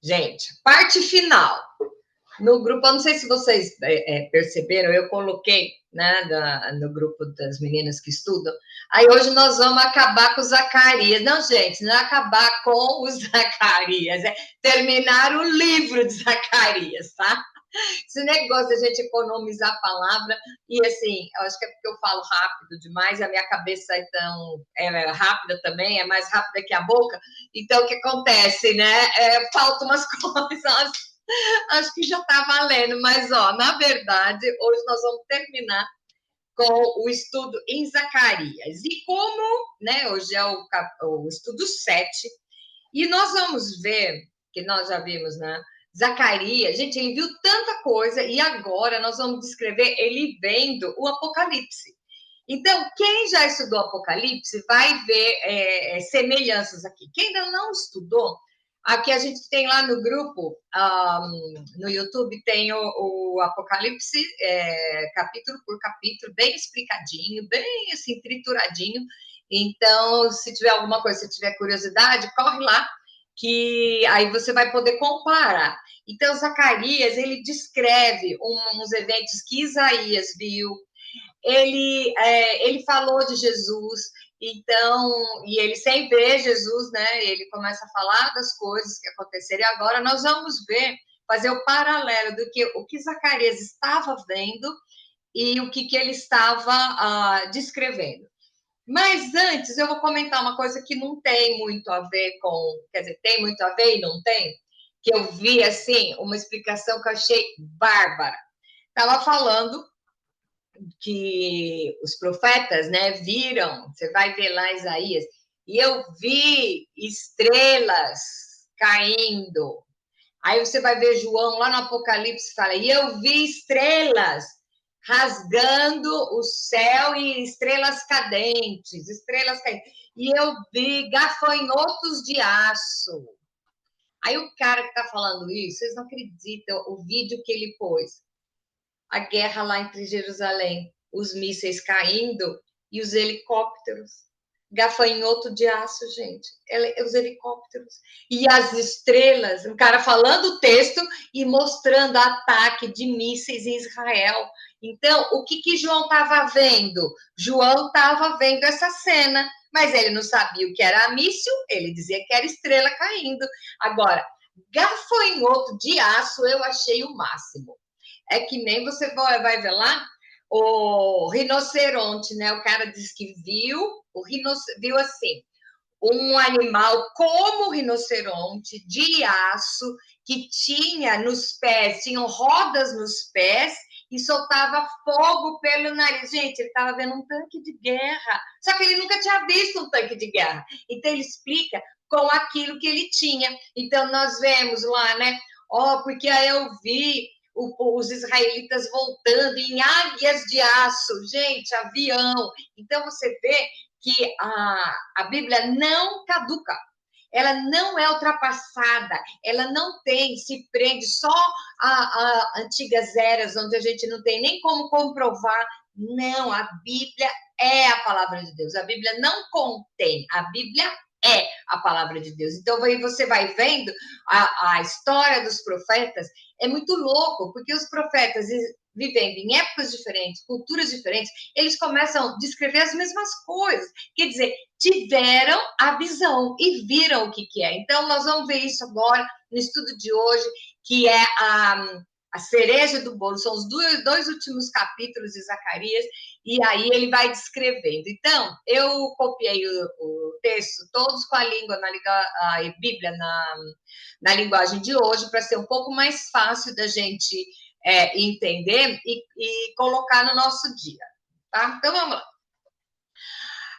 Gente, parte final. No grupo, eu não sei se vocês perceberam, eu coloquei, né, no grupo das meninas que estudam. Aí hoje nós vamos acabar com o Zacarias. Não, gente, não é acabar com o Zacarias, é terminar o livro de Zacarias, tá? Esse negócio de a gente economizar a palavra, e assim, eu acho que é porque eu falo rápido demais, a minha cabeça então é rápida também, é mais rápida que a boca, então o que acontece, né? Faltam umas coisas, acho que já está valendo, mas ó, na verdade, hoje nós vamos terminar com o estudo em Zacarias. E como, né, hoje é o estudo 7, e nós vamos ver, que nós já vimos, né? Zacarias, gente, ele viu tanta coisa e agora nós vamos descrever ele vendo o Apocalipse. Então, quem já estudou Apocalipse vai ver semelhanças aqui. Quem ainda não estudou, aqui a gente tem lá no grupo, no YouTube, tem o Apocalipse, capítulo por capítulo, bem explicadinho, bem assim, trituradinho. Então, se tiver alguma coisa, se tiver curiosidade, corre lá, que aí você vai poder comparar. Então, Zacarias, ele descreve uns eventos que Isaías viu, ele falou de Jesus, então, e ele sem ver Jesus, né? Ele começa a falar das coisas que aconteceram. E agora nós vamos ver, fazer o paralelo do que o que Zacarias estava vendo e o que ele estava descrevendo. Mas antes, eu vou comentar uma coisa que não tem muito a ver com, quer dizer, tem muito a ver e não tem, que eu vi, assim, uma explicação que eu achei bárbara. Estava falando que os profetas, né, viram, você vai ver lá Isaías, e eu vi estrelas caindo. Aí você vai ver João lá no Apocalipse fala, e eu vi estrelas rasgando o céu e estrelas cadentes, estrelas cadentes. E eu vi gafanhotos de aço. Aí o cara que está falando isso, vocês não acreditam o vídeo que ele pôs. A guerra lá entre Jerusalém, os mísseis caindo e os helicópteros. Gafanhoto de aço, gente. Os helicópteros. E as estrelas, um cara falando o texto e mostrando ataque de mísseis em Israel. Então, o que João estava vendo? João estava vendo essa cena, mas ele não sabia o que era míssil, ele dizia que era estrela caindo. Agora, gafanhoto de aço eu achei o máximo. É que nem você vai ver lá o rinoceronte, né? O cara diz que viu, viu assim, um animal como o rinoceronte, de aço, que tinha nos pés, tinham rodas nos pés e soltava fogo pelo nariz. Gente, ele estava vendo um tanque de guerra, só que ele nunca tinha visto um tanque de guerra. Então, ele explica com aquilo que ele tinha. Então, nós vemos lá, né? Porque aí eu vi os israelitas voltando em águias de aço, gente, avião. Então, você vê que a Bíblia não caduca, ela não é ultrapassada, ela não se prende só a antigas eras, onde a gente não tem nem como comprovar. Não, a Bíblia é a palavra de Deus, a Bíblia não contém, a Bíblia é a palavra de Deus. Então, aí você vai vendo a história dos profetas, é muito louco, porque os profetas vivendo em épocas diferentes, culturas diferentes, eles começam a descrever as mesmas coisas. Quer dizer, tiveram a visão e viram o que é. Então, nós vamos ver isso agora no estudo de hoje, que é a cereja do bolo, são os dois últimos capítulos de Zacarias, e aí ele vai descrevendo. Então, eu copiei o texto todos com a língua, a Bíblia na linguagem de hoje, para ser um pouco mais fácil da gente entender e colocar no nosso dia. Tá? Então, vamos lá.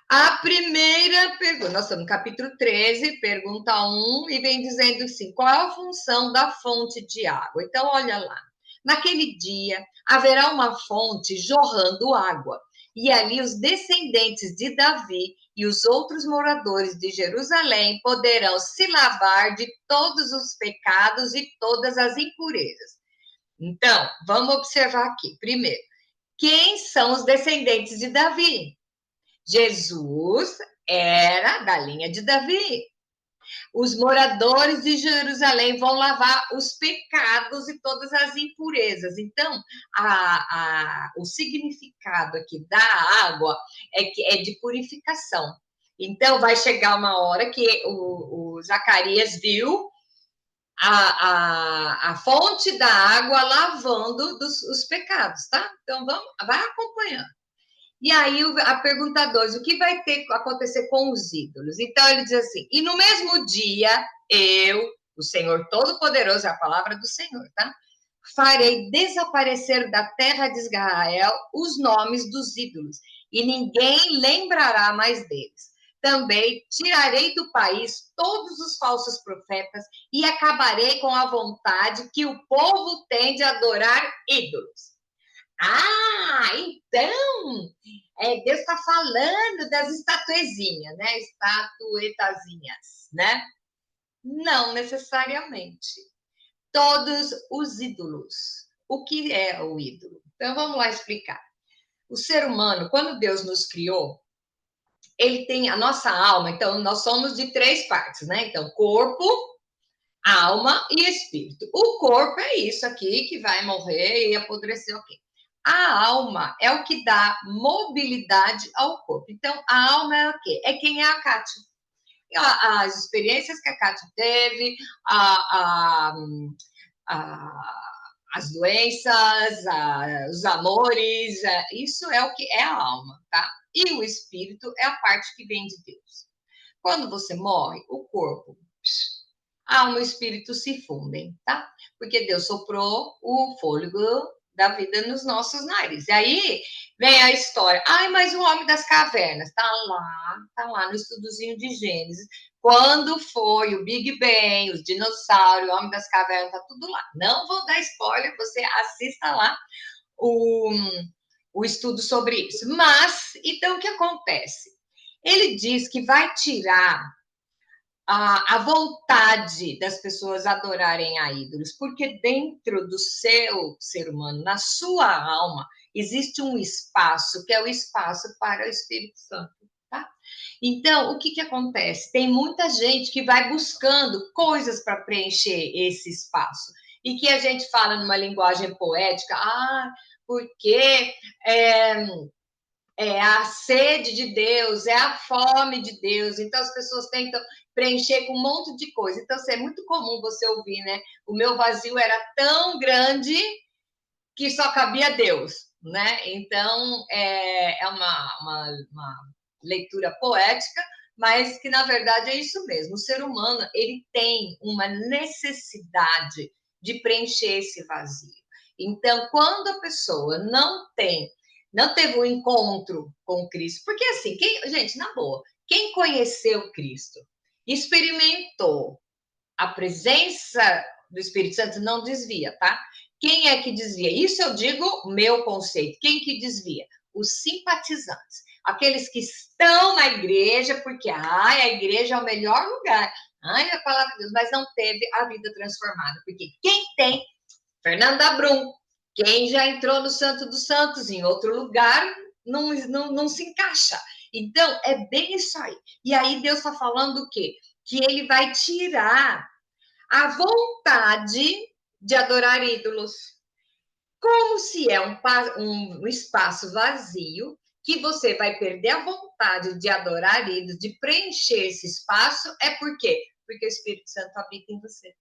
A primeira pergunta, nós estamos no capítulo 13, pergunta 1, e vem dizendo assim, qual é a função da fonte de água? Então, olha lá. Naquele dia, haverá uma fonte jorrando água, e ali os descendentes de Davi e os outros moradores de Jerusalém poderão se lavar de todos os pecados e todas as impurezas. Então, vamos observar aqui. Primeiro, quem são os descendentes de Davi? Jesus era da linha de Davi. os moradores de Jerusalém vão lavar os pecados e todas as impurezas. Então, o significado aqui da água é de purificação. Então, vai chegar uma hora que o Zacarias viu a fonte da água lavando os pecados, tá? Então, vai acompanhando. E aí a pergunta 2, o que vai acontecer com os ídolos? Então ele diz assim, e no mesmo dia, eu, o Senhor Todo-Poderoso, é a palavra do Senhor, tá? Farei desaparecer da terra de Israel os nomes dos ídolos, e ninguém lembrará mais deles. Também tirarei do país todos os falsos profetas e acabarei com a vontade que o povo tem de adorar ídolos. Então, Deus está falando das estatuezinhas, né? Estatuetazinhas, né? Não necessariamente. Todos os ídolos. O que é o ídolo? Então, vamos lá explicar. O ser humano, quando Deus nos criou, ele tem a nossa alma. Então, nós somos de 3 partes, né? Então, corpo, alma e espírito. O corpo é isso aqui que vai morrer e apodrecer, ok. A alma é o que dá mobilidade ao corpo. Então, a alma é o quê? É quem é a Kátia. As experiências que a Kátia teve, as doenças, os amores, isso é o que é a alma, tá? E o espírito é a parte que vem de Deus. Quando você morre, o corpo, a alma e o espírito se fundem, tá? Porque Deus soprou o fôlego da vida nos nossos narizes. E aí vem a história. Mas o homem das cavernas tá lá no estudozinho de Gênesis. Quando foi o Big Bang, os dinossauros, o homem das cavernas, tá tudo lá. Não vou dar spoiler, você assista lá o estudo sobre isso. Mas, então, o que acontece? Ele diz que vai tirar a vontade das pessoas adorarem a ídolos, porque dentro do seu ser humano, na sua alma, existe um espaço, que é o espaço para o Espírito Santo, tá? Então, o que acontece? Tem muita gente que vai buscando coisas para preencher esse espaço, e que a gente fala numa linguagem poética, porque é a sede de Deus, é a fome de Deus. Então, as pessoas tentam preencher com um monte de coisa. Então, é muito comum você ouvir, né? O meu vazio era tão grande que só cabia Deus, né? Então, é uma leitura poética, mas que, na verdade, é isso mesmo. O ser humano, ele tem uma necessidade de preencher esse vazio. Então, quando a pessoa não teve um encontro com Cristo, porque assim, gente, na boa, quem conheceu Cristo, experimentou a presença do Espírito Santo, não desvia, tá? Quem é que desvia? Isso eu digo, meu conceito. Quem que desvia? Os simpatizantes. Aqueles que estão na igreja, porque a igreja é o melhor lugar. A palavra de Deus, mas não teve a vida transformada. Porque quem tem, Fernanda Brum, quem já entrou no Santo dos Santos em outro lugar, não se encaixa. Então, é bem isso aí. E aí Deus está falando o quê? Que ele vai tirar a vontade de adorar ídolos. Como se é um espaço vazio, que você vai perder a vontade de adorar ídolos, de preencher esse espaço, é por quê? Porque o Espírito Santo habita em você.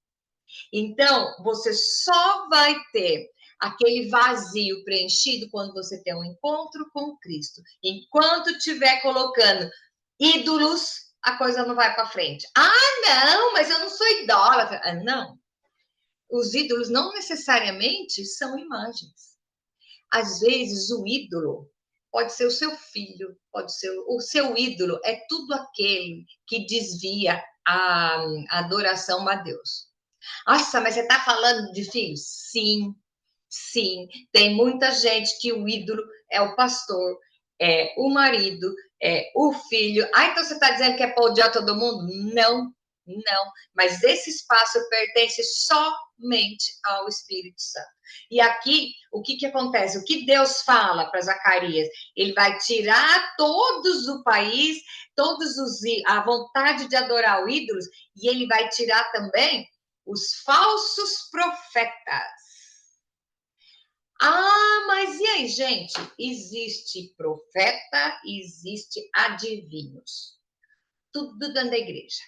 Então, você só vai ter aquele vazio preenchido quando você tem um encontro com Cristo. Enquanto estiver colocando ídolos, a coisa não vai para frente. Não, mas eu não sou idólatra. Não. Os ídolos não necessariamente são imagens. Às vezes, o ídolo pode ser o seu filho, pode ser o seu ídolo, é tudo aquele que desvia a adoração a Deus. Nossa, mas você está falando de filhos? Sim, sim. Tem muita gente que o ídolo é o pastor, é o marido, é o filho. Então você está dizendo que é para odiar todo mundo? Não, Não, mas esse espaço pertence somente ao Espírito Santo. E aqui, o que acontece? O que Deus fala para Zacarias? Ele vai tirar todos do país, a vontade de adorar o ídolos, e ele vai tirar também os falsos profetas. Ah, mas e aí, gente? Existe profeta, existe adivinhos. Tudo dentro da igreja.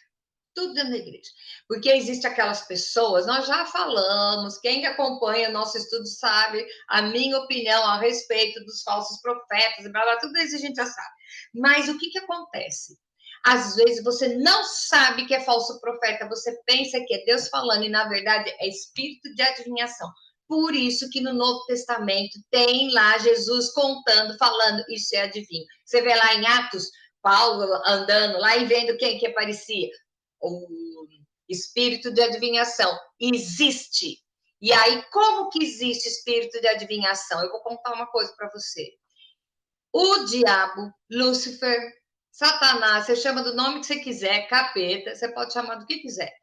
Tudo dentro da igreja. Porque existe aquelas pessoas, nós já falamos, quem acompanha o nosso estudo sabe a minha opinião a respeito dos falsos profetas, blá, blá, tudo isso a gente já sabe. Mas o que acontece? Às vezes você não sabe que é falso profeta, você pensa que é Deus falando, e na verdade é espírito de adivinhação. Por isso que no Novo Testamento tem lá Jesus contando, falando, isso é adivinho. Você vê lá em Atos, Paulo andando lá e vendo quem que aparecia. O espírito de adivinhação existe. E aí, como que existe espírito de adivinhação? Eu vou contar uma coisa para você. O diabo, Lúcifer, Satanás, você chama do nome que você quiser, capeta, você pode chamar do que quiser.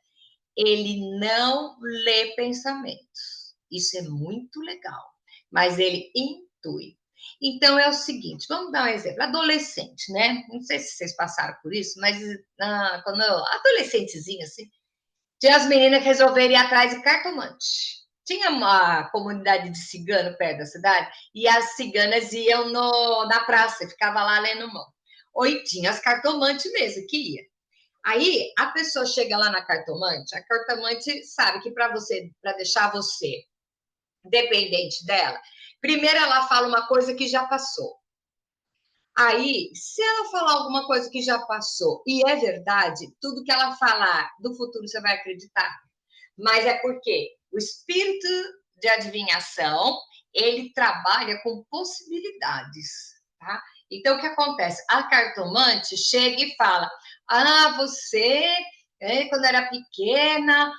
Ele não lê pensamentos. Isso é muito legal. Mas ele intui. Então, é o seguinte, vamos dar um exemplo. Adolescente, né? Não sei se vocês passaram por isso, mas quando eu, adolescentezinha, assim, tinha as meninas que resolveram ir atrás de cartomante. Tinha uma comunidade de cigano perto da cidade, e as ciganas iam na praça, e ficava lá lendo mão. Ou tinha as cartomantes mesmo, que ia. Aí, a pessoa chega lá na cartomante, a cartomante sabe que para deixar você dependente dela, primeiro ela fala uma coisa que já passou. Aí, se ela falar alguma coisa que já passou e é verdade, tudo que ela falar do futuro você vai acreditar. Mas é porque o espírito de adivinhação, ele trabalha com possibilidades, tá? Então, o que acontece? A cartomante chega e fala: ah, você, quando era pequena,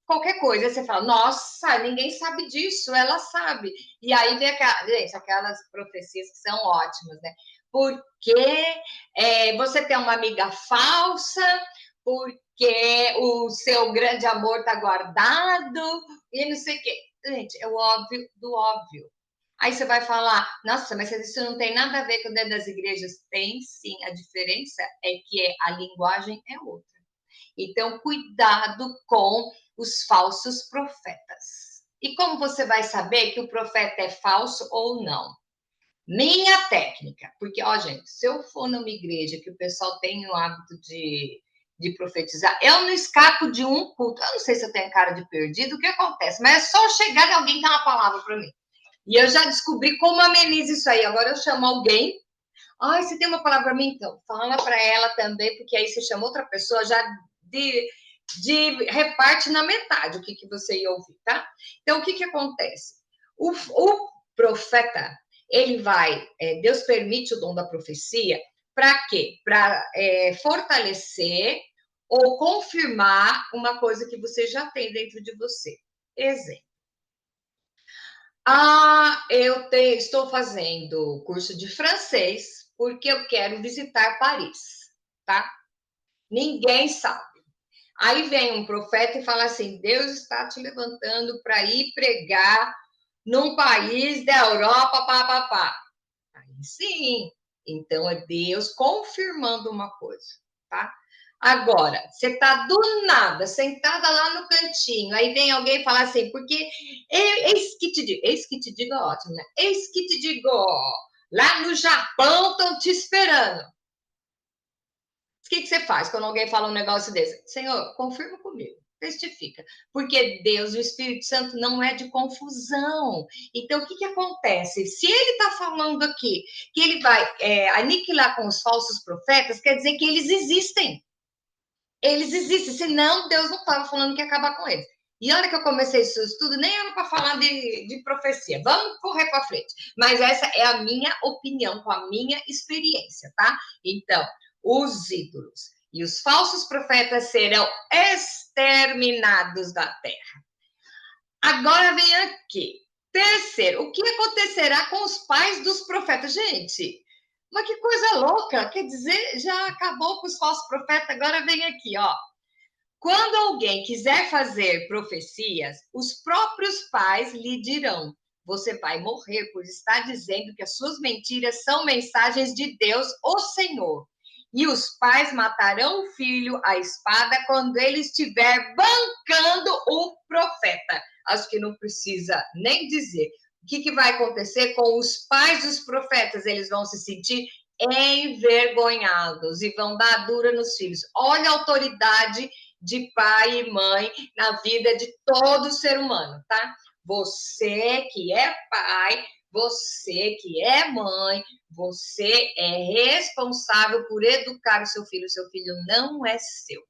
qualquer coisa. Aí você fala: nossa, ninguém sabe disso, ela sabe. E aí vem aquelas profecias que são ótimas, né? Porque você tem uma amiga falsa, porque o seu grande amor está guardado, e não sei o quê. Gente, é o óbvio do óbvio. Aí você vai falar, nossa, mas isso não tem nada a ver com o dentro das igrejas. Tem sim, a diferença é que a linguagem é outra. Então, cuidado com os falsos profetas. E como você vai saber que o profeta é falso ou não? Minha técnica, porque, ó, gente, se eu for numa igreja que o pessoal tem o hábito de profetizar, eu não escapo de um culto. Eu não sei se eu tenho cara de perdido, o que acontece, mas é só chegar de alguém que tem uma palavra para mim. E eu já descobri como ameniza isso aí. Agora eu chamo alguém. Ai, você tem uma palavra para mim? Então, fala para ela também, porque aí você chama outra pessoa já reparte na metade o que você ia ouvir, tá? Então, o que acontece? O profeta, ele vai, Deus permite o dom da profecia, para quê? Para fortalecer ou confirmar uma coisa que você já tem dentro de você. Exemplo. Estou fazendo curso de francês porque eu quero visitar Paris, tá? Ninguém sabe. Aí vem um profeta e fala assim: Deus está te levantando para ir pregar num país da Europa, pá. Aí sim. Então é Deus confirmando uma coisa, tá? Agora, você está do nada, sentada lá no cantinho, aí vem alguém falar assim, porque eis que te digo é ótimo, né? Eis que te digo, lá no Japão estão te esperando. O que você faz quando alguém fala um negócio desse? Senhor, confirma comigo, testifica. Porque Deus, o Espírito Santo, não é de confusão. Então, o que acontece? Se ele está falando aqui que ele vai aniquilar com os falsos profetas, quer dizer que eles existem. Eles existem, senão Deus não estava falando que ia acabar com eles. E olha que eu comecei esse estudo, nem era para falar de profecia. Vamos correr para frente. Mas essa é a minha opinião, com a minha experiência, tá? Então, os ídolos e os falsos profetas serão exterminados da terra. Agora vem aqui. Terceiro, o que acontecerá com os pais dos profetas? Gente, Mas que coisa louca! Quer dizer, já acabou com os falsos profetas, agora vem aqui, ó. Quando alguém quiser fazer profecias, os próprios pais lhe dirão: você vai morrer por estar dizendo que as suas mentiras são mensagens de Deus, o Senhor. E os pais matarão o filho à espada quando ele estiver bancando o profeta. Acho que não precisa nem dizer. O que vai acontecer com os pais dos profetas? Eles vão se sentir envergonhados e vão dar dura nos filhos. Olha a autoridade de pai e mãe na vida de todo ser humano, tá? Você que é pai, você que é mãe, você é responsável por educar o seu filho. O seu filho não é seu.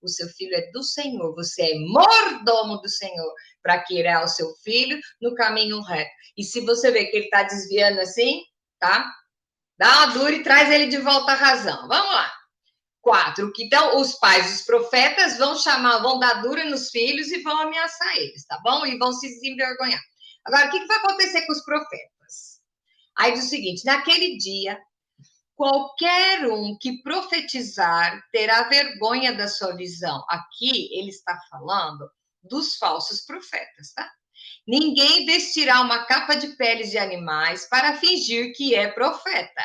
O seu filho é do Senhor. Você é mordomo do Senhor para criar o seu filho no caminho reto. E se você vê que ele está desviando assim, tá? Dá uma dura e traz ele de volta à razão. Vamos lá. 4. Então, os pais dos profetas vão dar dura nos filhos e vão ameaçar eles, tá bom? E vão se desenvergonhar. Agora, o que vai acontecer com os profetas? Aí diz o seguinte: naquele dia, qualquer um que profetizar terá vergonha da sua visão. Aqui ele está falando dos falsos profetas, tá? Ninguém vestirá uma capa de peles de animais para fingir que é profeta.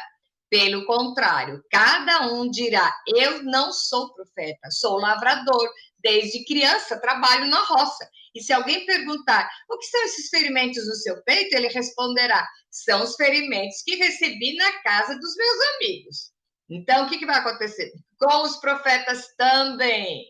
Pelo contrário, cada um dirá: eu não sou profeta, sou lavrador. Desde criança trabalho na roça. E se alguém perguntar: o que são esses ferimentos no seu peito? Ele responderá: são os ferimentos que recebi na casa dos meus amigos. Então, o que vai acontecer? Com os profetas também.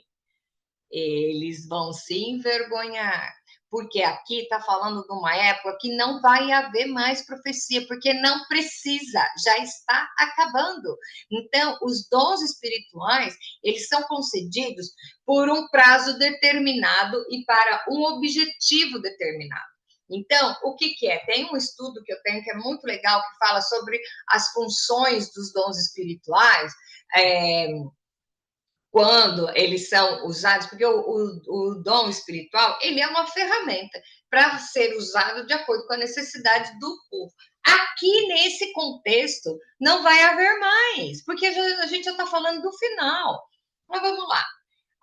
Eles vão se envergonhar, porque aqui está falando de uma época que não vai haver mais profecia, porque não precisa, já está acabando. Então, os dons espirituais, eles são concedidos por um prazo determinado e para um objetivo determinado. Então, o que é? Tem um estudo que eu tenho que é muito legal, que fala sobre as funções dos dons espirituais, quando eles são usados, porque o dom espiritual, ele é uma ferramenta para ser usado de acordo com a necessidade do povo. Aqui, nesse contexto, não vai haver mais, porque a gente já está falando do final. Mas vamos lá.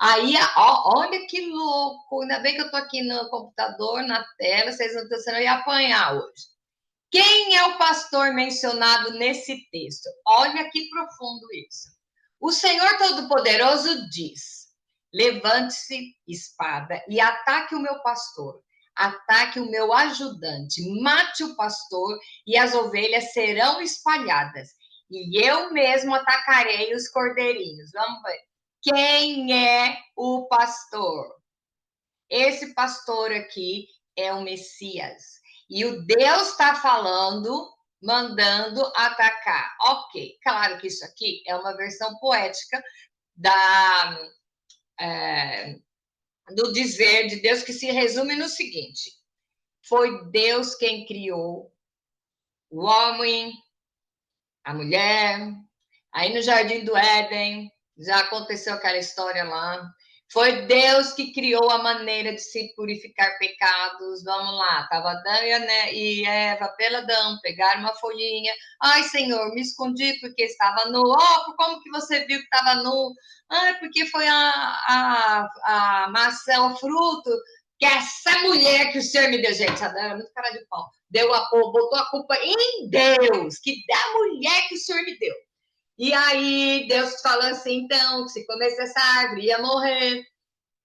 Aí, ó, olha que louco, ainda bem que eu estou aqui no computador, na tela, vocês não estão sendo, eu ia apanhar hoje. Quem é o pastor mencionado nesse texto? Olha que profundo isso. O Senhor Todo-Poderoso diz: levante-se, espada, e ataque o meu pastor, ataque o meu ajudante, mate o pastor, e as ovelhas serão espalhadas, e eu mesmo atacarei os cordeirinhos. Vamos ver. Quem é o pastor? Esse pastor aqui é o Messias. E o Deus está falando, mandando atacar. Ok, claro que isso aqui é uma versão poética do dizer de Deus, que se resume no seguinte: foi Deus quem criou o homem, a mulher. Aí no Jardim do Éden, já aconteceu aquela história lá. Foi Deus que criou a maneira de se purificar pecados. Vamos lá, estava Adão e Eva pela Adão, pegaram uma folhinha. Ai, Senhor, me escondi porque estava nu. Oh, como que você viu que estava nu? Ah, porque foi a maçã, o fruto que essa mulher que o Senhor me deu. Gente, Adão era muito cara de pau. Botou a culpa em Deus, que da mulher que o Senhor me deu. E aí Deus falou assim: então, se comesse essa árvore, ia morrer.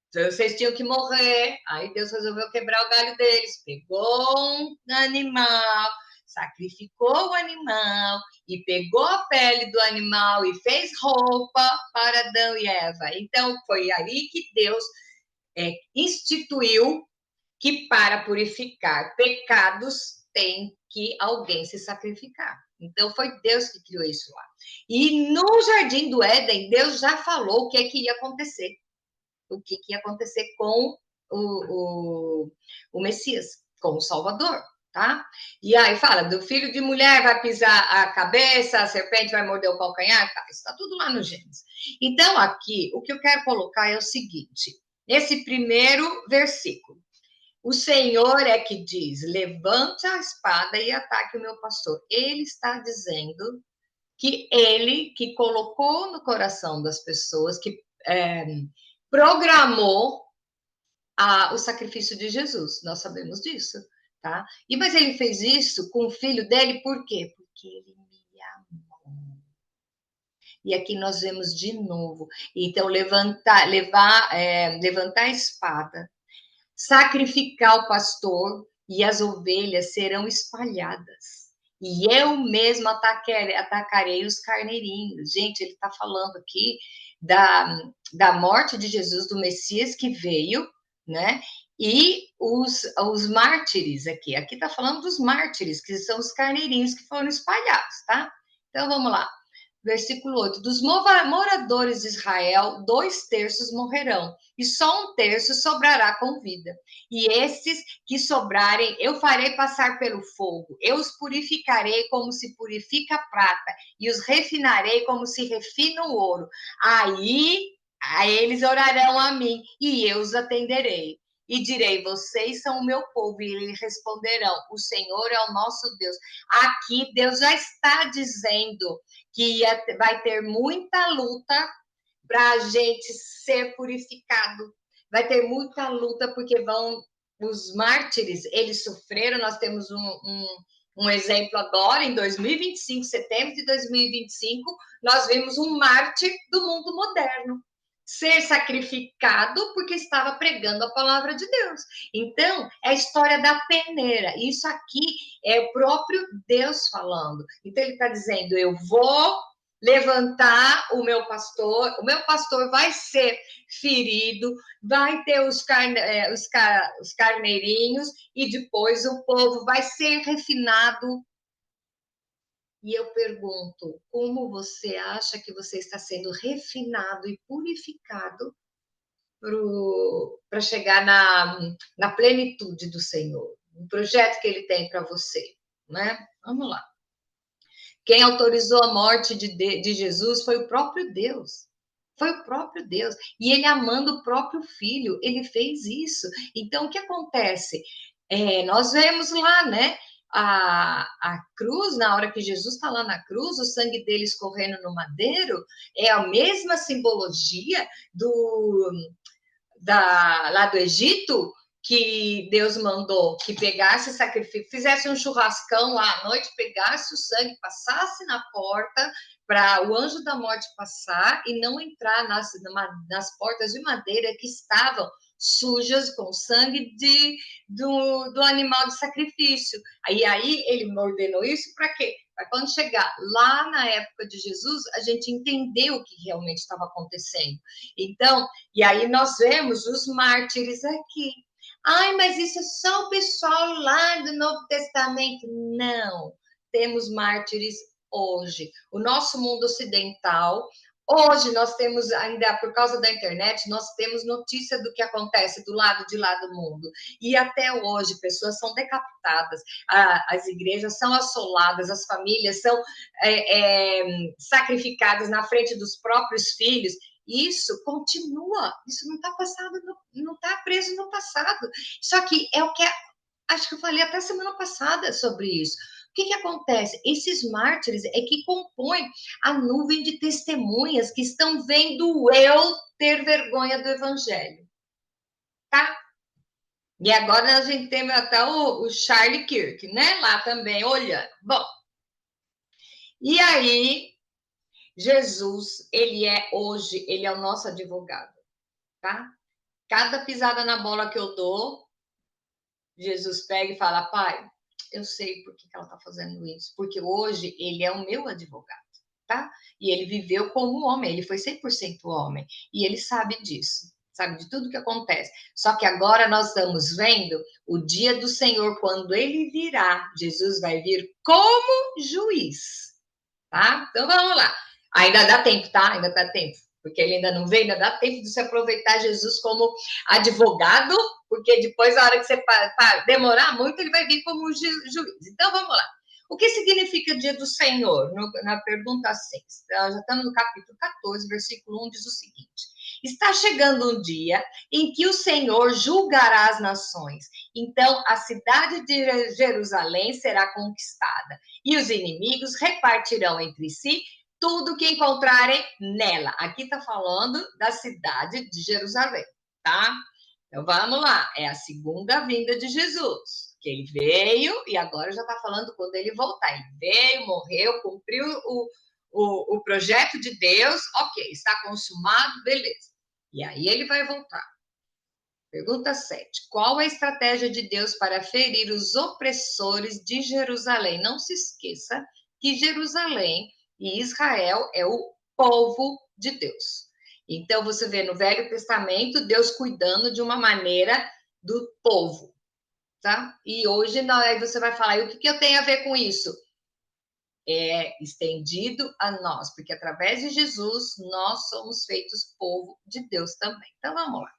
Então, vocês tinham que morrer. Aí Deus resolveu quebrar o galho deles. Pegou um animal, sacrificou o animal e pegou a pele do animal e fez roupa para Adão e Eva. Então, foi aí que Deus instituiu que para purificar pecados tem que alguém se sacrificar. Então, foi Deus que criou isso lá. E no Jardim do Éden, Deus já falou o que é que ia acontecer. O que ia acontecer com o Messias, com o Salvador, tá? E aí fala, do filho de mulher vai pisar a cabeça, a serpente vai morder o calcanhar, tá? Isso está tudo lá no Gênesis. Então, aqui, o que eu quero colocar é o seguinte, nesse primeiro versículo, o Senhor é que diz: levante a espada e ataque o meu pastor. Ele está dizendo que ele que colocou no coração das pessoas, que programou o sacrifício de Jesus. Nós sabemos disso, tá? Mas ele fez isso com o filho dele, por quê? Porque ele me amou. E aqui nós vemos de novo. Então, levantar a espada, sacrificar o pastor, e as ovelhas serão espalhadas. E eu mesmo atacarei os carneirinhos. Gente, ele está falando aqui da morte de Jesus, do Messias que veio, né? E os mártires aqui. Aqui está falando dos mártires, que são os carneirinhos que foram espalhados, tá? Então, vamos lá. Versículo 8. Dos moradores de Israel, 2/3 morrerão, e só 1/3 sobrará com vida. E esses que sobrarem, eu farei passar pelo fogo. Eu os purificarei como se purifica a prata, e os refinarei como se refina o ouro. Aí eles orarão a mim, e eu os atenderei. E direi, vocês são o meu povo, e eles responderão, o Senhor é o nosso Deus. Aqui Deus já está dizendo que vai ter muita luta para a gente ser purificado. Vai ter muita luta, porque os mártires, eles sofreram. Nós temos um exemplo agora, em 2025, setembro de 2025, nós vimos um mártir do mundo moderno ser sacrificado porque estava pregando a palavra de Deus. Então, é a história da peneira. Isso aqui é o próprio Deus falando. Então, ele está dizendo, eu vou levantar o meu pastor vai ser ferido, vai ter os carneirinhos, e depois o povo vai ser refinado. E eu pergunto, como você acha que você está sendo refinado e purificado para chegar na plenitude do Senhor, no projeto que Ele tem para você, né? Vamos lá. Quem autorizou a morte de Jesus foi o próprio Deus. Foi o próprio Deus. E Ele, amando o próprio Filho, Ele fez isso. Então, o que acontece? Nós vemos lá, né? A cruz, na hora que Jesus está lá na cruz, o sangue dele escorrendo no madeiro, é a mesma simbologia lá do Egito, que Deus mandou que pegasse sacrifício, fizesse um churrascão lá à noite, pegasse o sangue, passasse na porta para o anjo da morte passar e não entrar nas portas de madeira que estavam sujas com sangue do animal de sacrifício. Aí ele ordenou isso para quê? Para quando chegar lá na época de Jesus, a gente entender o que realmente estava acontecendo. Então, e aí nós vemos os mártires aqui. Ai, mas isso é só o pessoal lá do Novo Testamento. Não, temos mártires hoje. O nosso mundo ocidental, hoje nós temos, ainda por causa da internet, nós temos notícia do que acontece do lado de lá do mundo. E até hoje, pessoas são decapitadas, as igrejas são assoladas, as famílias são sacrificadas na frente dos próprios filhos. Isso continua, isso não está passado, não está preso no passado. Só que é o que acho que eu falei até semana passada sobre isso. O que acontece? Esses mártires é que compõem a nuvem de testemunhas que estão vendo eu ter vergonha do evangelho, tá? E agora a gente tem até o Charlie Kirk, né? Lá também, olhando. Bom, e aí Jesus, ele é o nosso advogado, tá? Cada pisada na bola que eu dou, Jesus pega e fala, pai, eu sei por que ela está fazendo isso, porque hoje ele é o meu advogado, tá? E ele viveu como homem, ele foi 100% homem, e ele sabe disso, sabe de tudo que acontece. Só que agora nós estamos vendo o dia do Senhor, quando ele virá, Jesus vai vir como juiz, tá? Então vamos lá. Ainda dá tempo, tá? Ainda dá tempo. Porque ele ainda não veio, ainda dá tempo de se aproveitar Jesus como advogado, porque depois, a hora que você demorar muito, ele vai vir como juiz. Então, vamos lá. O que significa o dia do Senhor? Na pergunta 6. Já estamos no capítulo 14, versículo 1, diz o seguinte. Está chegando um dia em que o Senhor julgará as nações. Então, a cidade de Jerusalém será conquistada e os inimigos repartirão entre si tudo que encontrarem nela. Aqui está falando da cidade de Jerusalém, tá? Então, vamos lá. É a segunda vinda de Jesus, que ele veio e agora já está falando quando ele voltar. Ele veio, morreu, cumpriu o projeto de Deus, ok, está consumado, beleza. E aí ele vai voltar. Pergunta 7. Qual a estratégia de Deus para ferir os opressores de Jerusalém? Não se esqueça que Jerusalém e Israel é o povo de Deus. Então, você vê no Velho Testamento Deus cuidando de uma maneira do povo, tá? E hoje não, aí você vai falar, e o que eu tenho a ver com isso? É estendido a nós, porque através de Jesus nós somos feitos povo de Deus também. Então, vamos lá.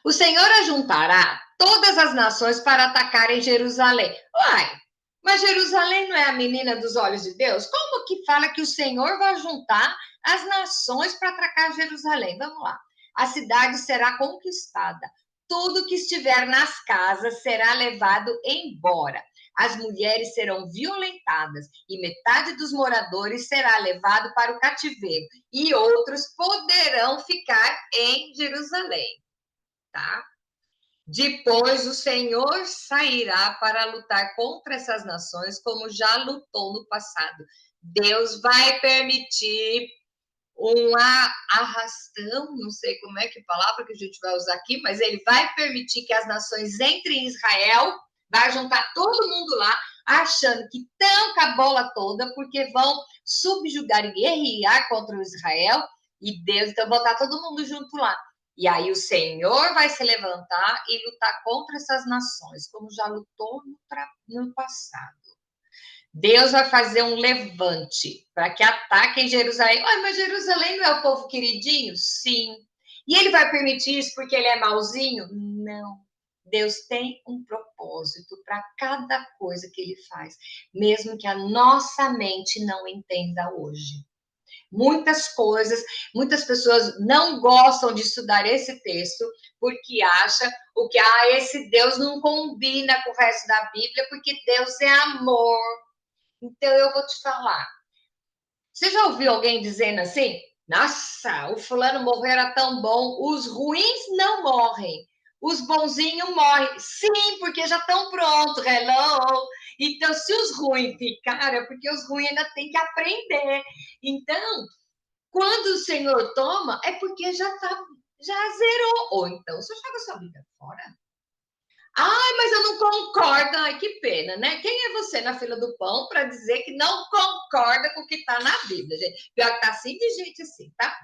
O Senhor ajuntará todas as nações para atacarem Jerusalém. Uai, mas Jerusalém não é a menina dos olhos de Deus? Como que fala que o Senhor vai juntar as nações para atacar Jerusalém? Vamos lá. A cidade será conquistada. Tudo que estiver nas casas será levado embora. As mulheres serão violentadas e metade dos moradores será levado para o cativeiro e outros poderão ficar em Jerusalém. Tá? Depois o Senhor sairá para lutar contra essas nações, como já lutou no passado. Deus vai permitir uma arrastão, não sei como é que palavra que a gente vai usar aqui, mas ele vai permitir que as nações entrem em Israel, vai juntar todo mundo lá, achando que tanca a bola toda, porque vão subjugar e guerrear contra o Israel, e Deus, então, botar todo mundo junto lá. E aí o Senhor vai se levantar e lutar contra essas nações, como já lutou no passado. Deus vai fazer um levante para que ataquem Jerusalém. Ah, mas Jerusalém não é o povo queridinho? Sim. E ele vai permitir isso porque ele é mauzinho? Não. Deus tem um propósito para cada coisa que ele faz, mesmo que a nossa mente não entenda hoje. Muitas coisas, muitas pessoas não gostam de estudar esse texto porque acha o que esse Deus não combina com o resto da Bíblia, porque Deus é amor. Então eu vou te falar. Você já ouviu alguém dizendo assim? Nossa, o fulano morreu, era tão bom. Os ruins não morrem. Os bonzinhos morrem. Sim, porque já estão prontos. Hello. Então, se os ruins ficaram, é porque os ruins ainda têm que aprender. Então, quando o Senhor toma, é porque já zerou. Ou então, você joga sua vida fora. Ai, mas eu não concordo. Ai, que pena, né? Quem é você na fila do pão para dizer que não concorda com o que está na Bíblia, gente? Pior que tá assim de gente assim, tá?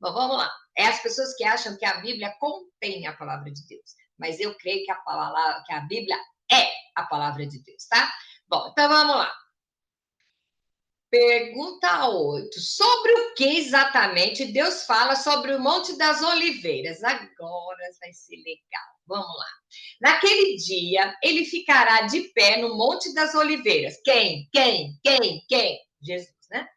Bom, vamos lá. É as pessoas que acham que a Bíblia contém a palavra de Deus. Mas eu creio que a Bíblia é a palavra de Deus, tá? Bom, então vamos lá. Pergunta 8. Sobre o que exatamente Deus fala sobre o Monte das Oliveiras? Agora vai ser legal. Vamos lá. Naquele dia, ele ficará de pé no Monte das Oliveiras. Quem? Jesus, né?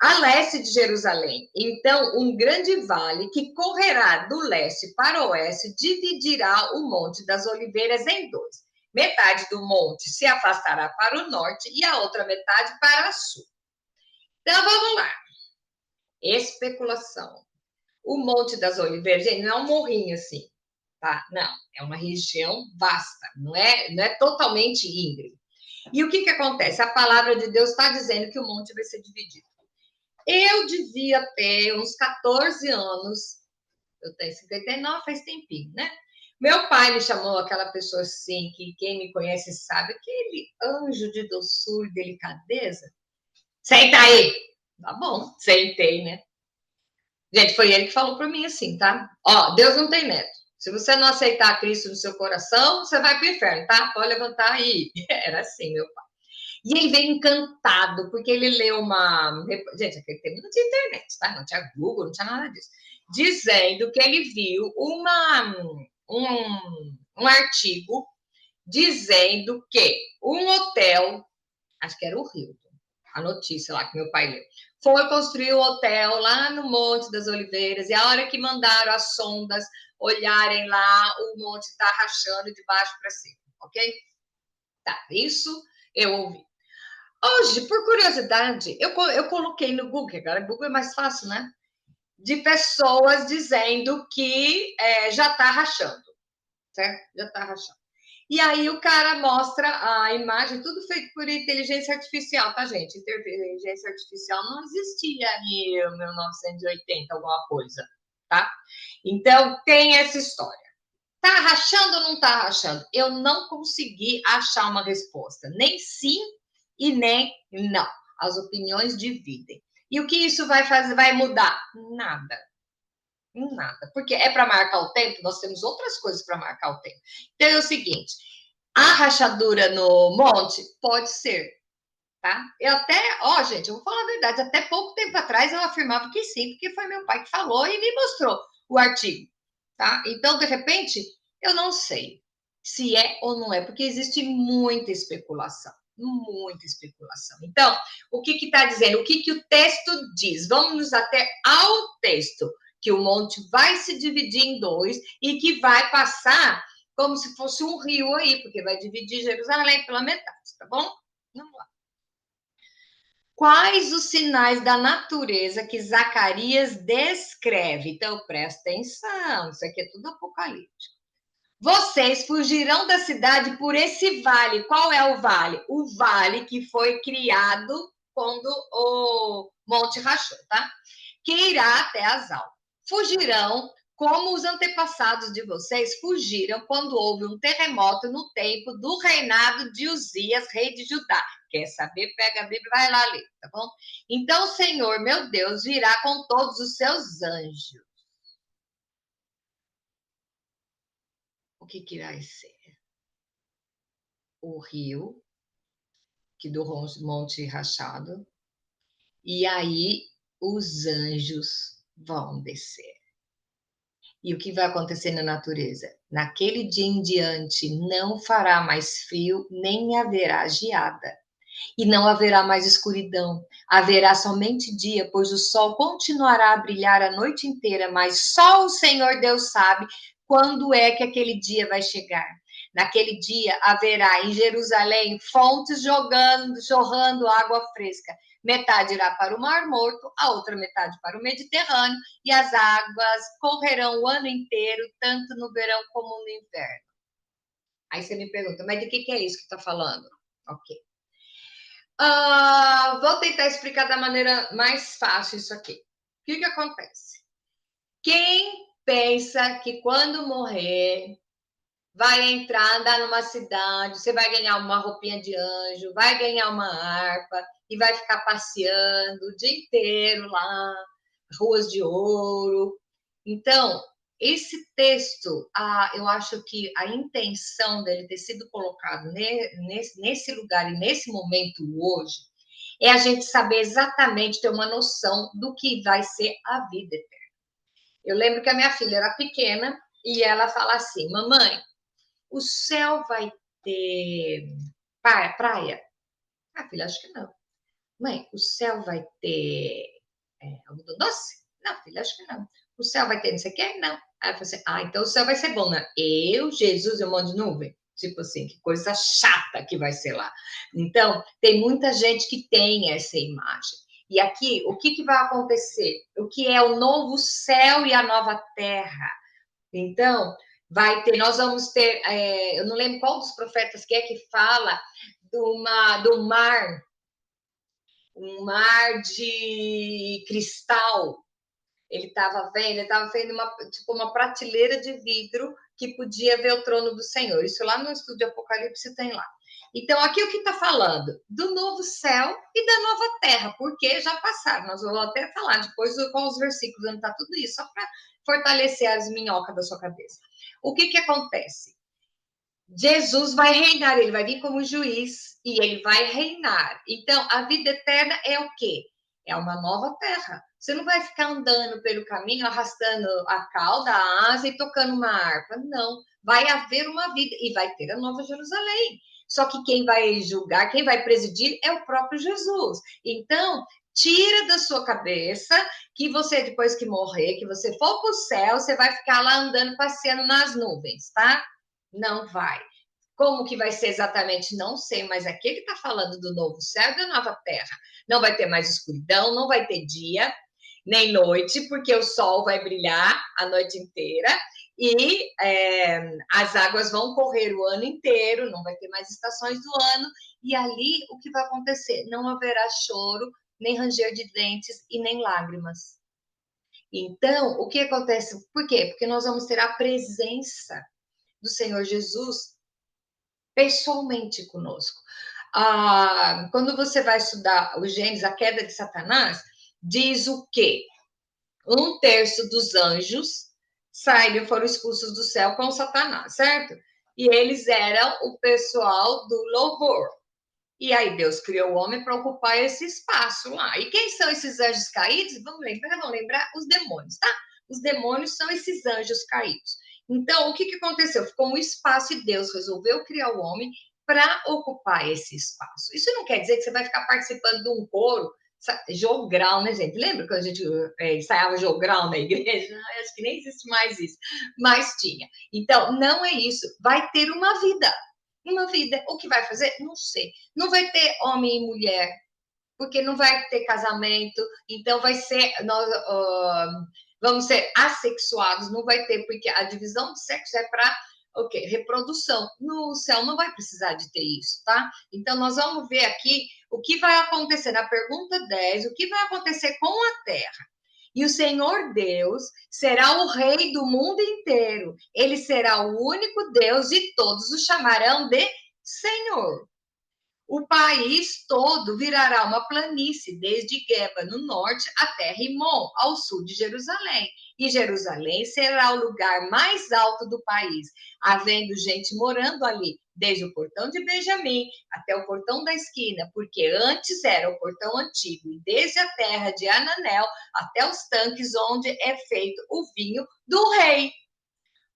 A leste de Jerusalém. Então, um grande vale que correrá do leste para o oeste dividirá o Monte das Oliveiras em dois. Metade do monte se afastará para o norte e a outra metade para o sul. Então, vamos lá. Especulação. O Monte das Oliveiras, gente, não é um morrinho assim, tá? Não, é uma região vasta, não é totalmente íngreme. E o que acontece? A palavra de Deus está dizendo que o monte vai ser dividido. Eu devia ter uns 14 anos, eu tenho 59, faz tempinho, né? Meu pai me chamou aquela pessoa assim, que quem me conhece sabe, aquele anjo de doçura e delicadeza. Senta aí! Tá bom, sentei, né? Gente, foi ele que falou para mim assim, tá? Ó, Deus não tem neto. Se você não aceitar Cristo no seu coração, você vai para o inferno, tá? Pode levantar aí. Era assim, meu pai. E ele veio encantado, porque ele leu uma. Gente, aquele tempo não tinha internet, tá? Não tinha Google, não tinha nada disso. Dizendo que ele viu um artigo dizendo que um hotel, acho que era o Hilton, a notícia lá que meu pai leu. foi construir o hotel lá no Monte das Oliveiras, e a hora que mandaram as sondas olharem lá, o monte está rachando de baixo para cima, ok? Tá, isso eu ouvi. Hoje, por curiosidade, eu coloquei no Google, agora o Google é mais fácil, né? De pessoas dizendo que já está rachando, certo? Já está rachando. E aí o cara mostra a imagem, tudo feito por inteligência artificial, tá, gente? Inteligência artificial não existia em 1980, alguma coisa, tá? Então, tem essa história. Tá rachando ou não tá rachando? Eu não consegui achar uma resposta, nem sim e nem não. As opiniões dividem. E o que isso vai fazer? Vai mudar? Nada. Nada. Porque é para marcar o tempo, nós temos outras coisas para marcar o tempo. Então é o seguinte: a rachadura no monte pode ser, tá? Eu até, ó, gente, eu vou falar a verdade, até pouco tempo atrás eu afirmava que sim, porque foi meu pai que falou e me mostrou o artigo, tá? Então, de repente, eu não sei se é ou não é, porque existe muita especulação, muita especulação. Então, o que está dizendo? O que o texto diz? Vamos até ao texto, que o monte vai se dividir em dois e que vai passar como se fosse um rio aí, porque vai dividir Jerusalém pela metade, tá bom? Vamos lá. Quais os sinais da natureza que Zacarias descreve? Então, presta atenção, isso aqui é tudo apocalíptico. Vocês fugirão da cidade por esse vale. Qual é o vale? O vale que foi criado quando o Monte rachou, tá? Que irá até Azal. Fugirão como os antepassados de vocês fugiram quando houve um terremoto no tempo do reinado de Uzias, rei de Judá. Quer saber? Pega a Bíblia e vai lá ler, tá bom? Então o Senhor, meu Deus, virá com todos os seus anjos. O que vai ser? O rio, que do Monte Rachado, e aí os anjos vão descer. E o que vai acontecer na natureza? Naquele dia em diante não fará mais frio, nem haverá geada. E não haverá mais escuridão. Haverá somente dia, pois o sol continuará a brilhar a noite inteira, mas só o Senhor Deus sabe quando é que aquele dia vai chegar. Naquele dia haverá em Jerusalém fontes jorrando água fresca. Metade irá para o Mar Morto, a outra metade para o Mediterrâneo, e as águas correrão o ano inteiro, tanto no verão como no inverno. Aí você me pergunta, mas de que é isso que está falando? Ok. Vou tentar explicar da maneira mais fácil isso aqui. O que acontece? Quem pensa que quando morrer vai entrar, andar numa cidade, você vai ganhar uma roupinha de anjo, vai ganhar uma harpa e vai ficar passeando o dia inteiro lá, ruas de ouro. Então, esse texto, eu acho que a intenção dele ter sido colocado nesse lugar e nesse momento hoje é a gente saber exatamente, ter uma noção do que vai ser a vida eterna. Eu lembro que a minha filha era pequena e ela fala assim: mamãe, o céu vai ter praia? Ah, filha, acho que não. Mãe, o céu vai ter algodão doce? Não, filha, acho que não. O céu vai ter não sei o quê? Não. Aí eu falei assim, então o céu vai ser bom, né? Eu, Jesus e um monte de nuvem? Tipo assim, que coisa chata que vai ser lá. Então, tem muita gente que tem essa imagem. E aqui, o que vai acontecer? O que é o novo céu e a nova terra? Então, nós vamos ter, eu não lembro qual dos profetas que fala do mar, um mar de cristal. Ele estava vendo uma prateleira de vidro que podia ver o trono do Senhor. Isso lá no estudo de Apocalipse tem lá. Então, aqui o que está falando? Do novo céu e da nova terra, porque já passaram. Nós vamos até falar depois com os versículos onde está tudo isso, só para fortalecer as minhocas da sua cabeça. O que acontece? Jesus vai reinar, ele vai vir como juiz e ele vai reinar. Então, a vida eterna é o quê? É uma nova terra. Você não vai ficar andando pelo caminho, arrastando a cauda, a asa e tocando uma harpa. Não. Vai haver uma vida e vai ter a nova Jerusalém. Só que quem vai julgar, quem vai presidir é o próprio Jesus. Então, tira da sua cabeça que você, depois que morrer, que você for para o céu, você vai ficar lá andando, passeando nas nuvens, tá? Não vai. Como que vai ser exatamente? Não sei, mas aqui ele está falando do novo céu e da nova terra. Não vai ter mais escuridão, não vai ter dia, nem noite, porque o sol vai brilhar a noite inteira e as águas vão correr o ano inteiro, não vai ter mais estações do ano, e ali o que vai acontecer? Não haverá choro, nem ranger de dentes e nem lágrimas. Então, o que acontece? Por quê? Porque nós vamos ter a presença do Senhor Jesus pessoalmente conosco. Quando você vai estudar o Gênesis, a queda de Satanás, diz o quê? 1/3 dos anjos saíram, foram expulsos do céu com Satanás, certo? E eles eram o pessoal do louvor. E aí Deus criou o homem para ocupar esse espaço lá. E quem são esses anjos caídos? Vamos lembrar os demônios, tá? Os demônios são esses anjos caídos. Então, o que aconteceu? Ficou um espaço e Deus resolveu criar o homem para ocupar esse espaço. Isso não quer dizer que você vai ficar participando de um coro, jogral, né, gente? Lembra quando a gente ensaiava jogral na igreja? Acho que nem existe mais isso, mas tinha. Então, não é isso. Vai ter uma vida. Uma vida. O que vai fazer? Não sei. Não vai ter homem e mulher, porque não vai ter casamento, então vai ser. Nós vamos ser assexuados, não vai ter, porque a divisão de sexo é para o quê? Reprodução. No céu não vai precisar de ter isso, tá? Então, nós vamos ver aqui o que vai acontecer na pergunta 10, o que vai acontecer com a terra. E o Senhor Deus será o rei do mundo inteiro. Ele será o único Deus e todos o chamarão de Senhor. O país todo virará uma planície, desde Geba, no norte, até Rimon, ao sul de Jerusalém. E Jerusalém será o lugar mais alto do país, havendo gente morando ali, desde o portão de Benjamim até o portão da esquina, porque antes era o portão antigo, e desde a terra de Ananel até os tanques onde é feito o vinho do rei.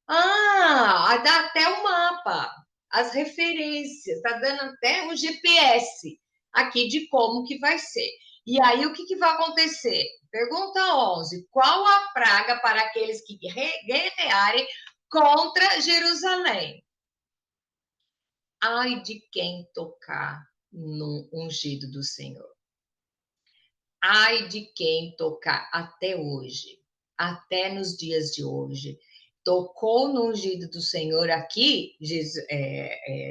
Dá até o mapa, as referências, tá dando até um GPS aqui de como que vai ser. E aí, o que, que vai acontecer? Pergunta 11. Qual a praga para aqueles que guerrearem contra Jerusalém? Ai de quem tocar no ungido do Senhor. Ai de quem tocar até hoje, até nos dias de hoje. Tocou no ungido do Senhor aqui,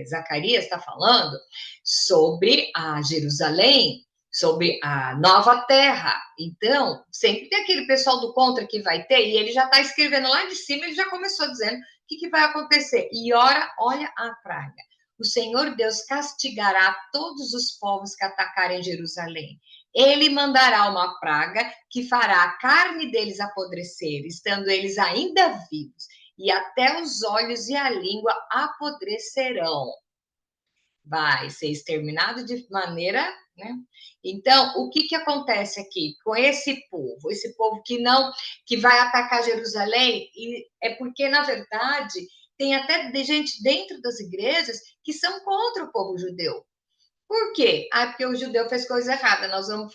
Zacarias está falando sobre a Jerusalém, sobre a nova terra. Então, sempre tem aquele pessoal do contra que vai ter, e ele já está escrevendo lá de cima, ele já começou dizendo o que vai acontecer. E olha a praga. O Senhor Deus castigará todos os povos que atacarem Jerusalém. Ele mandará uma praga que fará a carne deles apodrecer, estando eles ainda vivos, e até os olhos e a língua apodrecerão. Vai ser exterminado de maneira, né? Então, o que acontece aqui com esse povo? Esse povo que vai atacar Jerusalém, e é porque, na verdade, tem até gente dentro das igrejas que são contra o povo judeu. Por quê? Porque o judeu fez coisa errada. Nós vamos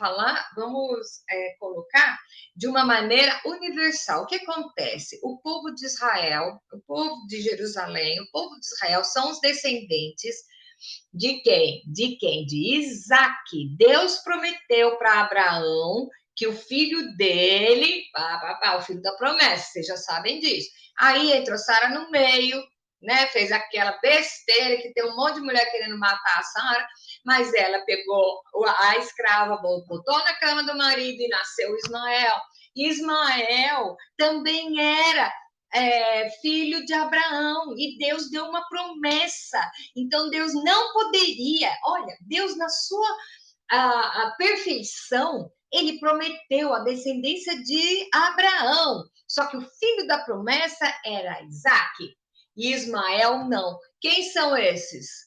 colocar de uma maneira universal. O que acontece? O povo de Israel, o povo de Jerusalém, o povo de Israel são os descendentes de quem? De quem? De Isaac. Deus prometeu para Abraão que o filho dele, o filho da promessa, vocês já sabem disso. Aí entrou Sara no meio, né? Fez aquela besteira que tem um monte de mulher querendo matar a Sara, mas ela pegou a escrava, botou na cama do marido e nasceu Ismael. Ismael também era filho de Abraão, e Deus deu uma promessa. Então Deus não poderia, olha, Deus na sua a perfeição, ele prometeu a descendência de Abraão, só que o filho da promessa era Isaac, e Ismael não. Quem são esses?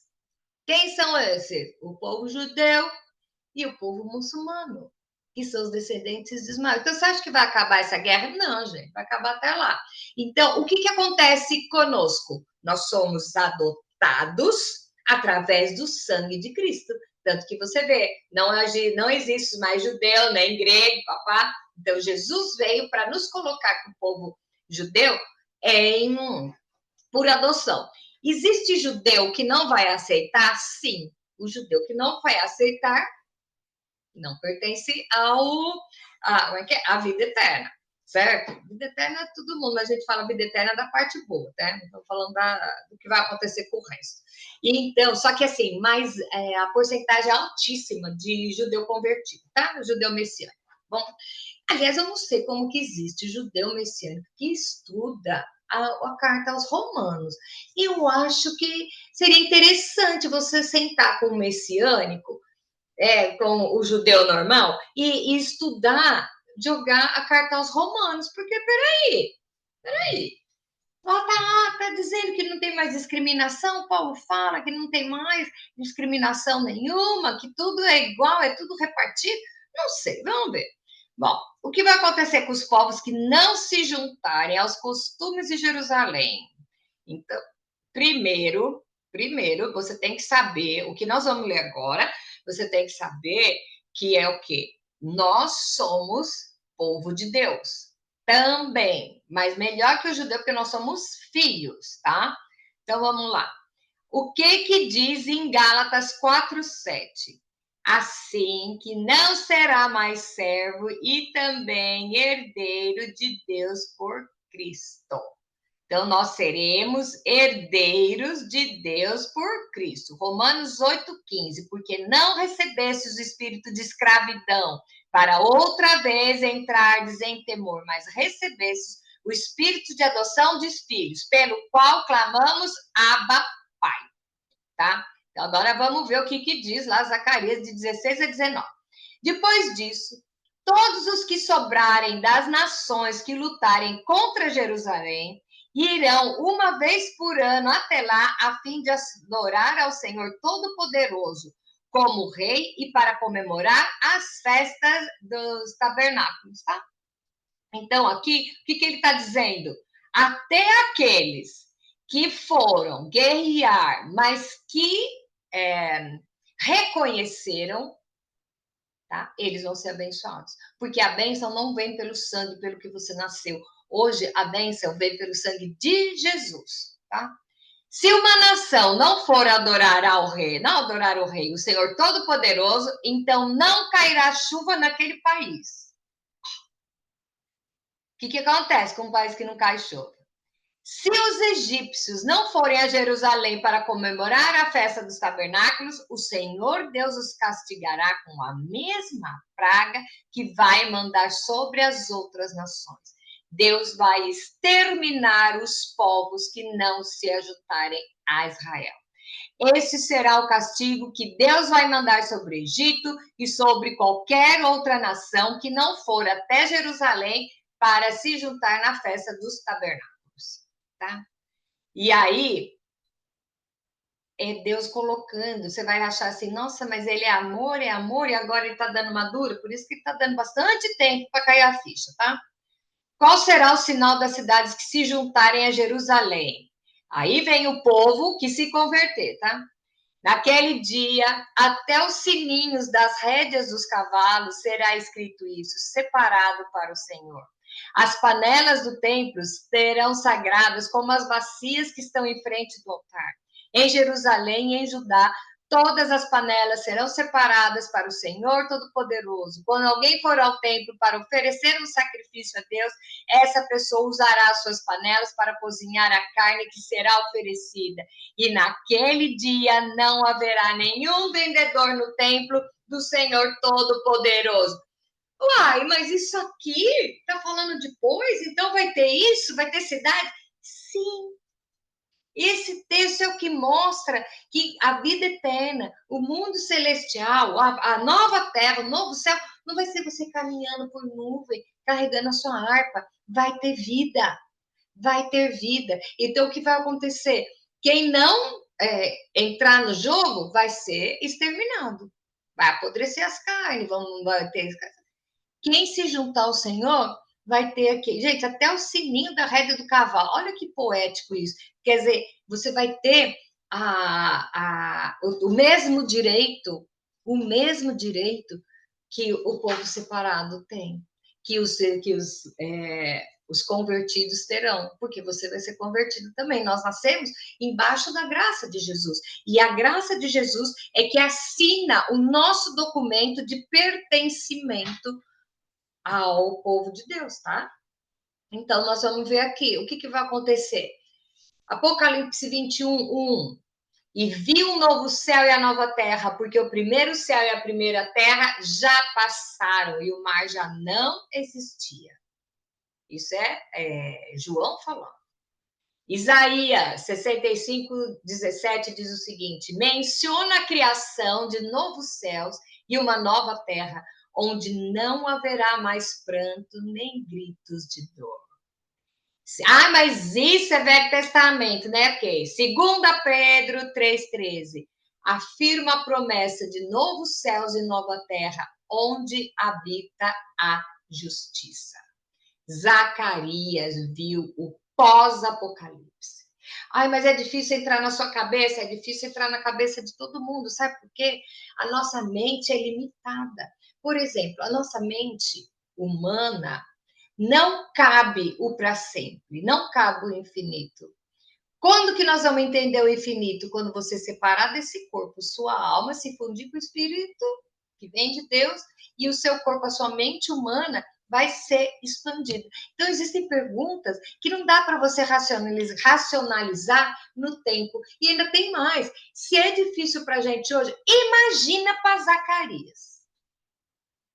Quem são esses? O povo judeu e o povo muçulmano, que são os descendentes de Ismael. Então, você acha que vai acabar essa guerra? Não, gente, vai acabar até lá. Então, o que acontece conosco? Nós somos adotados através do sangue de Cristo. Tanto que você vê, não existe mais judeu, nem grego, papá. Então, Jesus veio para nos colocar com o povo judeu por adoção. Existe judeu que não vai aceitar? Sim. O judeu que não vai aceitar não pertence à vida eterna, certo? Vida eterna é todo mundo, mas a gente fala vida eterna da parte boa, né? Não estamos falando do que vai acontecer com o resto. E então, só que assim, mas a porcentagem é altíssima de judeu convertido, tá? Judeu messiânico. Bom, aliás, eu não sei como que existe judeu messiânico que estuda a carta aos romanos. Eu acho que seria interessante você sentar com um messiânico, com o judeu normal, e estudar, jogar a carta aos romanos, porque peraí, tá dizendo que não tem mais discriminação, Paulo fala que não tem mais discriminação nenhuma, que tudo é igual, é tudo repartido, não sei, vamos ver. Bom, o que vai acontecer com os povos que não se juntarem aos costumes de Jerusalém? Então, primeiro, você tem que saber, o que nós vamos ler agora, você tem que saber que é o quê? Nós somos povo de Deus também, mas melhor que o judeu, porque nós somos filhos, tá? Então, vamos lá. O que diz em Gálatas 4:7? Assim que não será mais servo e também herdeiro de Deus por Cristo. Então, nós seremos herdeiros de Deus por Cristo. Romanos 8:15. Porque não recebestes o espírito de escravidão para outra vez entrardes em temor, mas recebestes o espírito de adoção de filhos, pelo qual clamamos Abba, Pai. Tá? Então, agora vamos ver o que diz lá Zacarias, de 16-19. Depois disso, todos os que sobrarem das nações que lutarem contra Jerusalém irão uma vez por ano até lá, a fim de adorar ao Senhor Todo-Poderoso como rei e para comemorar as festas dos tabernáculos, tá? Então, aqui, o que ele está dizendo? Até aqueles que foram guerrear, mas que reconheceram, tá? Eles vão ser abençoados. Porque a bênção não vem pelo sangue, pelo que você nasceu. Hoje, a bênção vem pelo sangue de Jesus, tá? Se uma nação não for adorar ao rei, não adorar o rei, o Senhor Todo-Poderoso, então não cairá chuva naquele país. O que acontece com um país que não cai chuva? Se os egípcios não forem a Jerusalém para comemorar a festa dos tabernáculos, o Senhor Deus os castigará com a mesma praga que vai mandar sobre as outras nações. Deus vai exterminar os povos que não se ajuntarem a Israel. Esse será o castigo que Deus vai mandar sobre o Egito e sobre qualquer outra nação que não for até Jerusalém para se juntar na festa dos tabernáculos, tá? E aí, é Deus colocando, você vai achar assim, nossa, mas ele é amor, e agora ele está dando madura, por isso que está dando bastante tempo para cair a ficha, tá? Qual será o sinal das cidades que se juntarem a Jerusalém? Aí vem o povo que se converter, tá? Naquele dia, até os sininhos das rédeas dos cavalos será escrito isso, separado para o Senhor. As panelas do templo serão sagradas como as bacias que estão em frente do altar. Em Jerusalém e em Judá, todas as panelas serão separadas para o Senhor Todo-Poderoso. Quando alguém for ao templo para oferecer um sacrifício a Deus, essa pessoa usará as suas panelas para cozinhar a carne que será oferecida. E naquele dia não haverá nenhum vendedor no templo do Senhor Todo-Poderoso. Uai, mas isso aqui está falando depois? Então vai ter isso? Vai ter cidade? Sim. Esse texto é o que mostra que a vida eterna, o mundo celestial, a nova terra, o novo céu, não vai ser você caminhando por nuvem, carregando a sua harpa. Vai ter vida. Vai ter vida. Então, o que vai acontecer? Quem não entrar no jogo vai ser exterminado. Vai apodrecer as carnes, vai ter. Quem se juntar ao Senhor vai ter aqui. Gente, até o sininho da rédea do cavalo. Olha que poético isso. Quer dizer, você vai ter o mesmo direito o mesmo direito que o povo separado tem, que os convertidos terão, porque você vai ser convertido também. Nós nascemos embaixo da graça de Jesus. E a graça de Jesus é que assina o nosso documento de pertencimento ao povo de Deus, tá? Então, nós vamos ver aqui o que vai acontecer. Apocalipse 21, 1. E vi um novo céu e a nova terra, porque o primeiro céu e a primeira terra já passaram e o mar já não existia. Isso é João falando. Isaías 65, 17 diz o seguinte: menciona a criação de novos céus e uma nova terra, onde não haverá mais pranto nem gritos de dor. Ah, mas isso é Velho Testamento, né? Ok. 2 Pedro 3,13. Afirma a promessa de novos céus e nova terra, onde habita a justiça. Zacarias viu o pós-apocalipse. Ai, mas é difícil entrar na sua cabeça, é difícil entrar na cabeça de todo mundo, sabe por quê? A nossa mente é limitada. Por exemplo, a nossa mente humana não cabe o para sempre, não cabe o infinito. Quando que nós vamos entender o infinito? Quando você separar desse corpo, sua alma se fundir com o espírito que vem de Deus e o seu corpo, a sua mente humana vai ser expandido. Então, existem perguntas que não dá para você racionalizar no tempo. E ainda tem mais. Se é difícil para a gente hoje, imagina para Zacarias.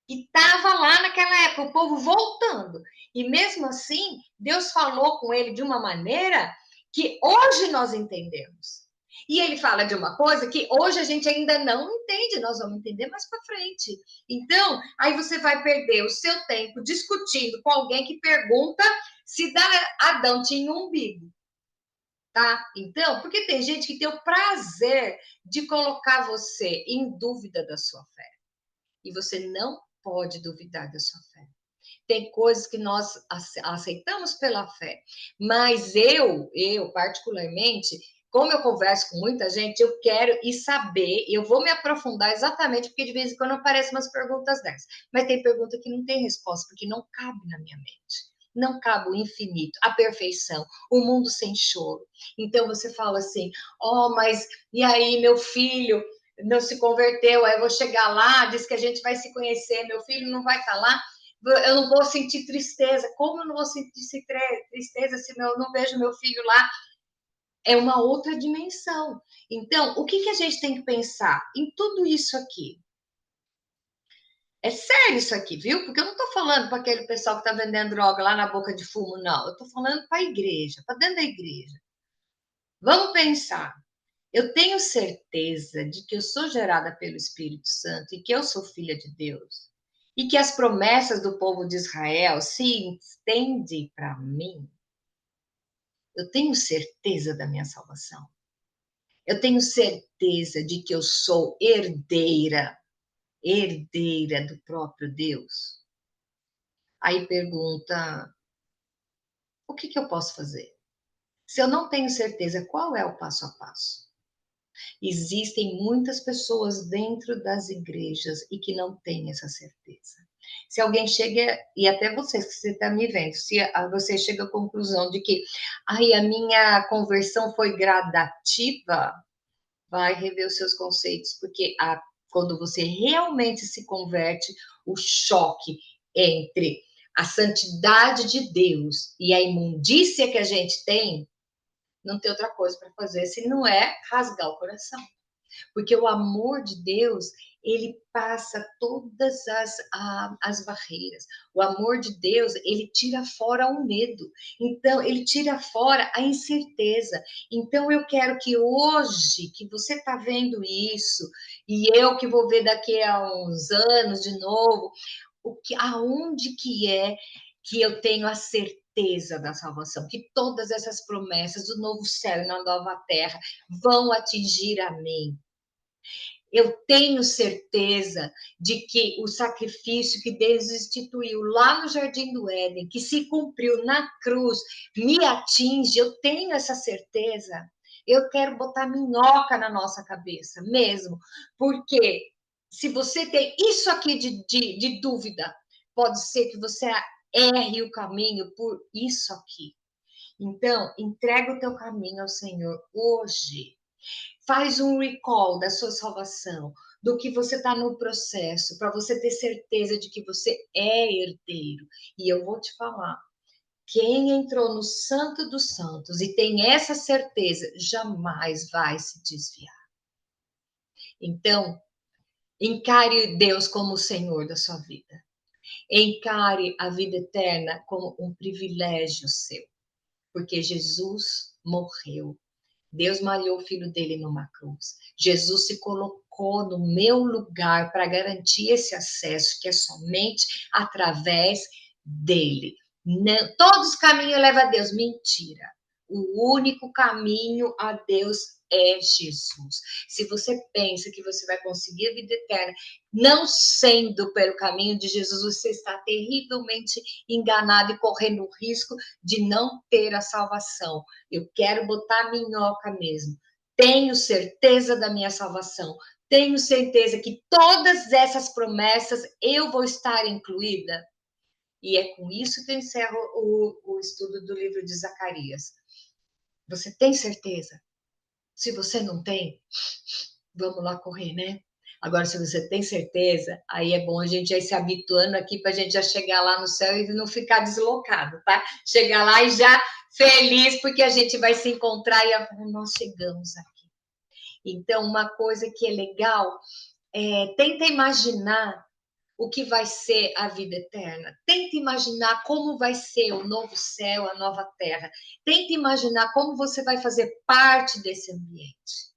E estava lá naquela época, o povo voltando. E mesmo assim, Deus falou com ele de uma maneira que hoje nós entendemos. E ele fala de uma coisa que hoje a gente ainda não entende, nós vamos entender mais para frente. Então, aí você vai perder o seu tempo discutindo com alguém que pergunta se Adão tinha um umbigo. Tá? Então, porque tem gente que tem o prazer de colocar você em dúvida da sua fé. E você não pode duvidar da sua fé. Tem coisas que nós aceitamos pela fé, mas eu particularmente, como eu converso com muita gente, eu quero ir saber, eu vou me aprofundar exatamente, porque de vez em quando aparecem umas perguntas dessas. Mas tem pergunta que não tem resposta, porque não cabe na minha mente. Não cabe o infinito, a perfeição, o mundo sem choro. Então você fala assim, mas e aí, meu filho não se converteu, aí eu vou chegar lá, diz que a gente vai se conhecer, meu filho não vai estar lá, eu não vou sentir tristeza. Como eu não vou sentir tristeza se eu não vejo meu filho lá? É uma outra dimensão. Então, o que a gente tem que pensar em tudo isso aqui? É sério isso aqui, viu? Porque eu não estou falando para aquele pessoal que está vendendo droga lá na boca de fumo, não. Eu estou falando para a igreja, para dentro da igreja. Vamos pensar. Eu tenho certeza de que eu sou gerada pelo Espírito Santo e que eu sou filha de Deus. E que as promessas do povo de Israel se estendem para mim. Eu tenho certeza da minha salvação. Eu tenho certeza de que eu sou herdeira do próprio Deus. Aí pergunta, o que eu posso fazer? Se eu não tenho certeza, qual é o passo a passo? Existem muitas pessoas dentro das igrejas e que não têm essa certeza. Se alguém chega, e até você, que você está me vendo, se você chega à conclusão de que a minha conversão foi gradativa, vai rever os seus conceitos, porque quando você realmente se converte, o choque entre a santidade de Deus e a imundícia que a gente tem, não tem outra coisa para fazer se não é rasgar o coração. Porque o amor de Deus, ele passa todas as barreiras. O amor de Deus, ele tira fora o medo. Então, ele tira fora a incerteza. Então, eu quero que hoje, que você está vendo isso, e eu que vou ver daqui a uns anos de novo, aonde que é que eu tenho a certeza da salvação, que todas essas promessas do novo céu e na nova terra vão atingir a mim. Eu tenho certeza de que o sacrifício que Deus instituiu lá no Jardim do Éden, que se cumpriu na cruz, me atinge. Eu tenho essa certeza. Eu quero botar minhoca na nossa cabeça mesmo, porque Se você tem isso aqui de dúvida, pode ser que você erre o caminho por isso aqui. Então, entrega o teu caminho ao Senhor hoje. Faz um recall da sua salvação, do que você está no processo, para você ter certeza de que você é herdeiro. E eu vou te falar, quem entrou no Santo dos Santos e tem essa certeza, jamais vai se desviar. Então, encare Deus como o Senhor da sua vida. Encare a vida eterna como um privilégio seu, porque Jesus morreu. Deus malhou o filho dele numa cruz. Jesus se colocou no meu lugar para garantir esse acesso, que é somente através dele. Não, todos os caminhos levam a Deus. Mentira. O único caminho a Deus é Jesus. Se você pensa que você vai conseguir a vida eterna não sendo pelo caminho de Jesus, você está terrivelmente enganado e correndo o risco de não ter a salvação. Eu quero botar minhoca mesmo. Tenho certeza da minha salvação. Tenho certeza que todas essas promessas eu vou estar incluída. E é com isso que eu encerro o estudo do livro de Zacarias. Você tem certeza? Se você não tem, vamos lá correr, né? Agora, se você tem certeza, aí é bom a gente já ir se habituando aqui para a gente já chegar lá no céu e não ficar deslocado, tá? Chegar lá e já feliz, porque a gente vai se encontrar e nós chegamos aqui. Então, uma coisa que é legal, tenta imaginar o que vai ser a vida eterna. Tenta imaginar como vai ser o novo céu, a nova terra. Tenta imaginar como você vai fazer parte desse ambiente.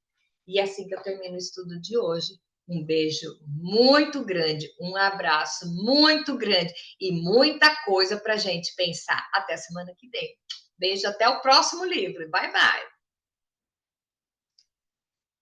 E é assim que eu termino o estudo de hoje. Um beijo muito grande, um abraço muito grande e muita coisa para a gente pensar. Até semana que vem. Beijo, até o próximo livro. Bye, bye.